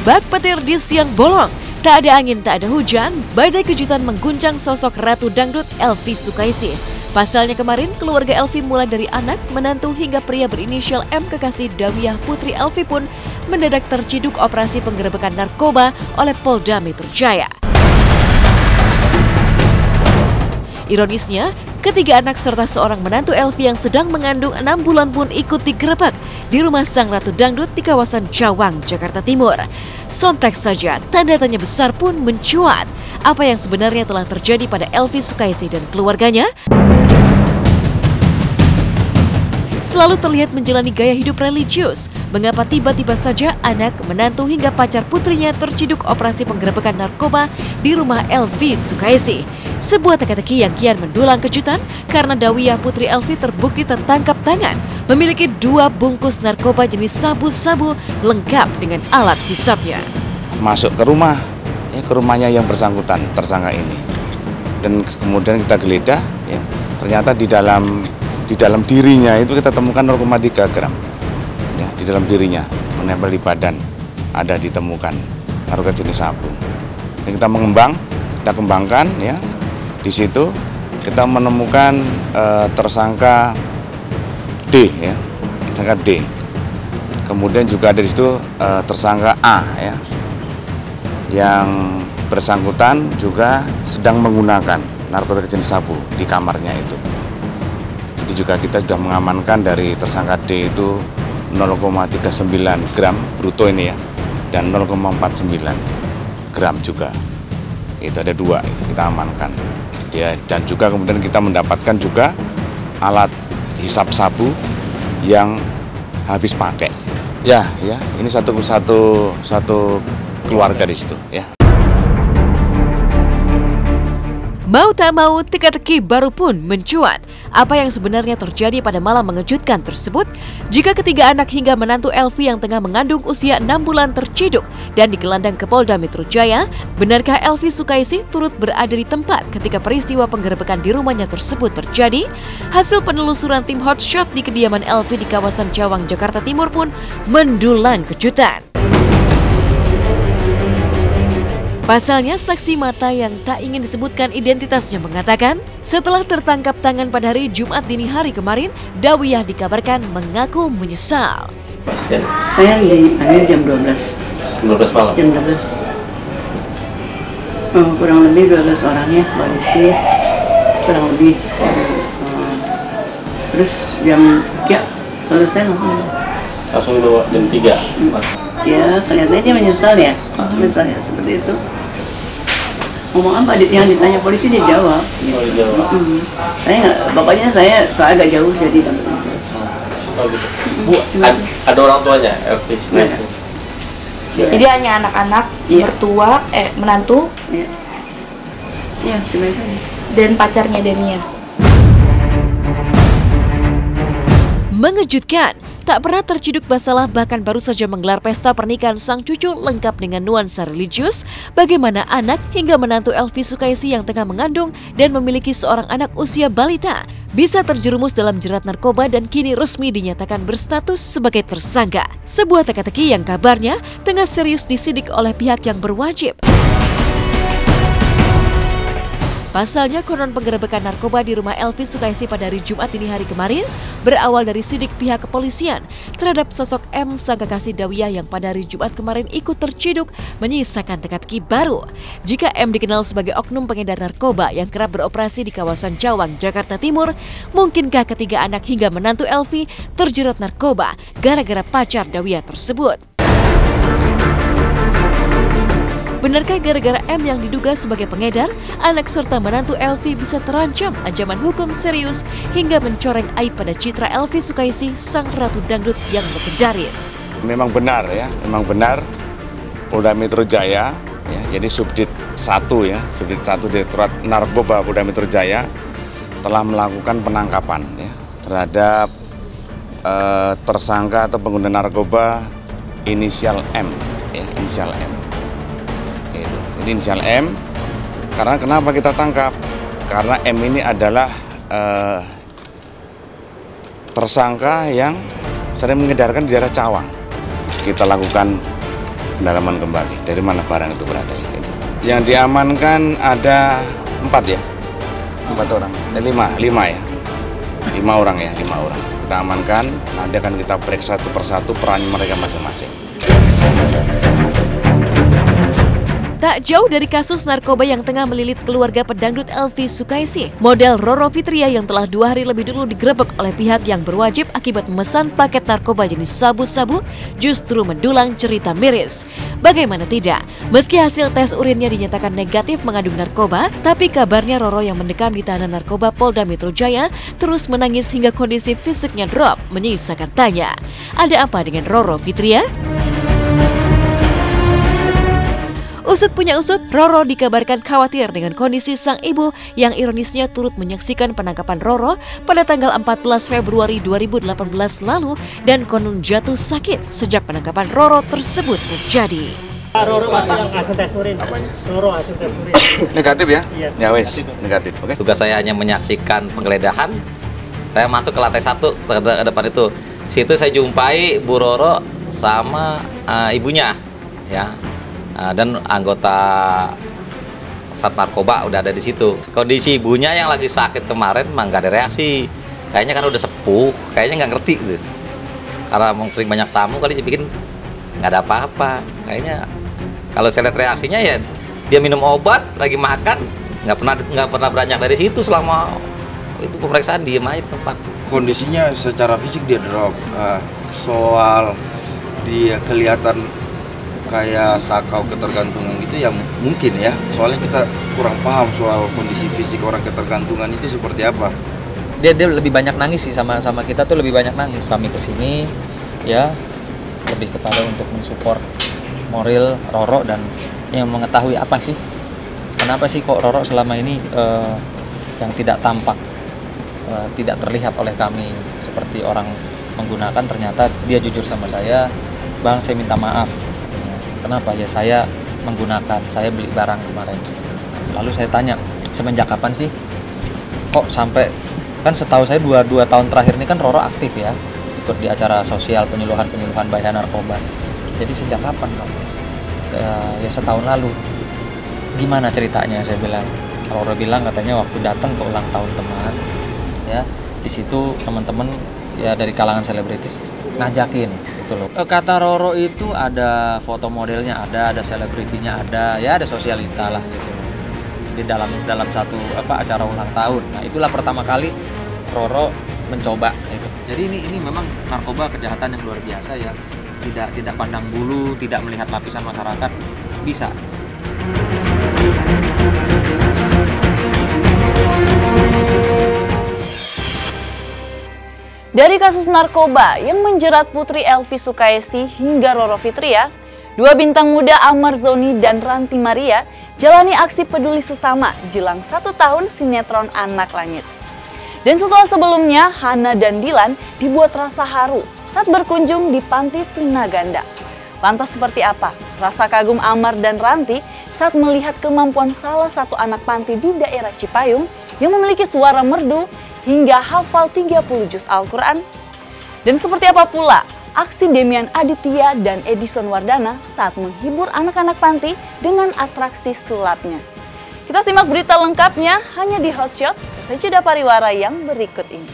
Bak petir di siang bolong, tak ada angin, tak ada hujan, badai kejutan mengguncang sosok Ratu Dangdut Elvi Sukaisi. Pasalnya kemarin, keluarga Elvi mulai dari anak, menantu hingga pria berinisial M kekasih Dawiyah Putri Elvi pun mendadak terciduk operasi penggerebekan narkoba oleh Polda Metro Jaya. Ironisnya, ketiga anak serta seorang menantu Elvi yang sedang mengandung 6 bulan pun ikut digerebek di rumah sang Ratu Dangdut di kawasan Cawang, Jakarta Timur. Sontak saja, tanda tanya besar pun mencuat. Apa yang sebenarnya telah terjadi pada Elvi Sukaisi dan keluarganya? Selalu terlihat menjalani gaya hidup religius. Mengapa tiba-tiba saja anak, menantu hingga pacar putrinya terciduk operasi penggerebekan narkoba di rumah Elvi Sukaisi? Sebuah teka-teki yang kian mendulang kejutan karena Dawiyah Putri Elvi terbukti tertangkap tangan memiliki 2 bungkus narkoba jenis sabu-sabu lengkap dengan alat hisapnya. Masuk ke rumah, ke rumahnya yang bersangkutan, tersangka ini. Dan kemudian kita geledah, ternyata di dalam dirinya itu kita temukan 0,3 gram. Di dalam dirinya, menempel di badan, ada ditemukan narkoba jenis sabu. Dan kita kembangkan, di situ kita menemukan tersangka D, tersangka D. Kemudian juga ada di situ tersangka A, yang bersangkutan juga sedang menggunakan narkotika jenis sabu di kamarnya itu. Jadi juga kita sudah mengamankan dari tersangka D itu 0,39 gram bruto ini dan 0,49 gram juga. Itu ada 2 kita amankan. Dan juga kemudian kita mendapatkan juga alat hisap sabu yang habis pakai. Ini satu keluarga di situ, Mau tak mau, teka-teki baru pun mencuat. Apa yang sebenarnya terjadi pada malam mengejutkan tersebut? Jika ketiga anak hingga menantu Elvi yang tengah mengandung usia 6 bulan terciduk dan digelandang ke Polda Metro Jaya, benarkah Elvi Sukaisi turut berada di tempat ketika peristiwa penggerebekan di rumahnya tersebut terjadi? Hasil penelusuran tim Hotshot di kediaman Elvi di kawasan Cawang, Jakarta Timur pun mendulang kejutan. Pasalnya, saksi mata yang tak ingin disebutkan identitasnya mengatakan, setelah tertangkap tangan pada hari Jumat dini hari kemarin, Dawiyah dikabarkan mengaku menyesal. Saya dipanggil jam 12. 12 malam? Jam 12. Kurang lebih 12 orangnya, polisi, kurang lebih. Terus jam 3 selesai langsung dibawa jam 3? Ya, kelihatannya dia menyesal ya. Misalnya seperti itu. Ngomong apa yang ditanya polisi dia jawab. Oh, dijawab. Saya nggak, bapaknya saya agak jauh jadi dapat. Oh gitu. Bu, ada orang tuanya, Elvi Sukaisi? Jadi hanya anak-anak, mertua, menantu, dan pacarnya Dania. Mengejutkan, tak pernah terciduk masalah bahkan baru saja menggelar pesta pernikahan sang cucu lengkap dengan nuansa religius. Bagaimana anak hingga menantu Elvi Sukaisi yang tengah mengandung dan memiliki seorang anak usia balita bisa terjerumus dalam jerat narkoba dan kini resmi dinyatakan berstatus sebagai tersangka. Sebuah teka-teki yang kabarnya tengah serius disidik oleh pihak yang berwajib. Pasalnya, konon penggerebekan narkoba di rumah Elvi Sukaisi pada hari Jumat dini hari kemarin berawal dari sidik pihak kepolisian terhadap sosok M sang kekasih Dawiyah yang pada hari Jumat kemarin ikut terciduk, menyisakan teka-teki baru. Jika M dikenal sebagai oknum pengedar narkoba yang kerap beroperasi di kawasan Cawang, Jakarta Timur, mungkinkah ketiga anak hingga menantu Elvi terjerat narkoba gara-gara pacar Dawiyah tersebut? Benarkah gara-gara M yang diduga sebagai pengedar, anak serta menantu Elvi bisa terancam ancaman hukum serius hingga mencoreng aib pada citra Elvi Sukaisi, sang Ratu Dangdut yang legendaris? Memang benar memang benar. Polda Metro Jaya, jadi Subdit 1 Subdit 1 Direktorat Narkoba Polda Metro Jaya telah melakukan penangkapan terhadap tersangka atau pengguna narkoba inisial M, inisial M. Jadi inisial M, karena kenapa kita tangkap? Karena M ini adalah tersangka yang sering mengedarkan di daerah Cawang. Kita lakukan pendalaman kembali dari mana barang itu berada. Gitu. Yang diamankan ada 4 ya, 4 orang, 5 ya, 5 orang ya, 5 orang. Kita amankan, nanti akan kita periksa satu persatu peran mereka masing-masing. Tak jauh dari kasus narkoba yang tengah melilit keluarga pedangdut Elvi Sukaisi, model Roro Fitria yang telah 2 hari lebih dulu digerebek oleh pihak yang berwajib akibat memesan paket narkoba jenis sabu-sabu justru mendulang cerita miris. Bagaimana tidak, meski hasil tes urinnya dinyatakan negatif mengandung narkoba, tapi kabarnya Roro yang mendekam di tahanan narkoba Polda Metro Jaya terus menangis hingga kondisi fisiknya drop, menyisakan tanya. Ada apa dengan Roro Fitria? Usut punya usut, Roro dikabarkan khawatir dengan kondisi sang ibu yang ironisnya turut menyaksikan penangkapan Roro pada tanggal 14 Februari 2018 lalu dan konon jatuh sakit sejak penangkapan Roro tersebut terjadi. Roro hasil tes urin. Roro hasil tes urin. Negatif ya? Iya. Ya wes, negatif. Oke. Tugas saya hanya menyaksikan penggeledahan. Saya masuk ke lantai 1 ke depan itu. Situ saya jumpai Bu Roro sama ibunya, ya. Dan anggota Sat Narkoba udah ada di situ. Kondisi ibunya yang lagi sakit kemarin emang nggak ada reaksi. Kayaknya kan udah sepuh, kayaknya nggak ngerti gitu. Karena sering banyak tamu kali dibikin nggak ada apa-apa. Kayaknya kalau saya lihat reaksinya ya dia minum obat, lagi makan, nggak pernah beranjak dari situ selama itu pemeriksaan, diem aja di tempat. Kondisinya secara fisik dia drop. Soal dia kelihatan kayak sakau ketergantungan gitu ya mungkin ya, soalnya kita kurang paham soal kondisi fisik orang ketergantungan itu seperti apa. Dia lebih banyak nangis sih, sama kita tuh lebih banyak nangis. Kami kesini ya lebih kepada untuk mensupport moral Roro dan yang mengetahui apa sih, kenapa sih kok Roro selama ini yang tidak tampak, tidak terlihat oleh kami seperti orang menggunakan, ternyata dia jujur sama saya, Bang saya minta maaf. Kenapa ya saya menggunakan, saya beli barang kemarin. Lalu saya tanya, semenjak kapan sih kok sampai, kan setahu saya 2 tahun terakhir ini kan Roro aktif ya, ikut di acara sosial penyuluhan bahaya narkoba. Jadi sejak kapan kok? Ya setahun lalu. Gimana ceritanya, saya bilang. Roro bilang katanya waktu datang ke ulang tahun teman, ya di situ teman-teman ya dari kalangan selebritis ngajakin gitu loh. Kata Roro itu ada foto modelnya, ada selebritinya, ya ada sosialita lah gitu di dalam satu acara ulang tahun. Nah itulah pertama kali Roro mencoba itu. Jadi ini memang narkoba kejahatan yang luar biasa ya, tidak pandang bulu, tidak melihat lapisan masyarakat, bisa. Dari kasus narkoba yang menjerat Putri Elvi Sukaisi hingga Roro Fitria, 2 bintang muda Ahmad Zoni dan Ranti Maria jalani aksi peduli sesama jelang 1 tahun sinetron Anak Langit. Dan setelah sebelumnya, Hana dan Dilan dibuat rasa haru saat berkunjung di panti tunaganda. Lantas seperti apa rasa kagum Ahmad dan Ranti saat melihat kemampuan salah satu anak panti di daerah Cipayung yang memiliki suara merdu hingga hafal 30 juz Al-Quran? Dan seperti apa pula aksi Demian Aditya dan Edison Wardana saat menghibur anak-anak panti dengan atraksi sulapnya? Kita simak berita lengkapnya hanya di Hotshot, usai jeda pariwara yang berikut ini.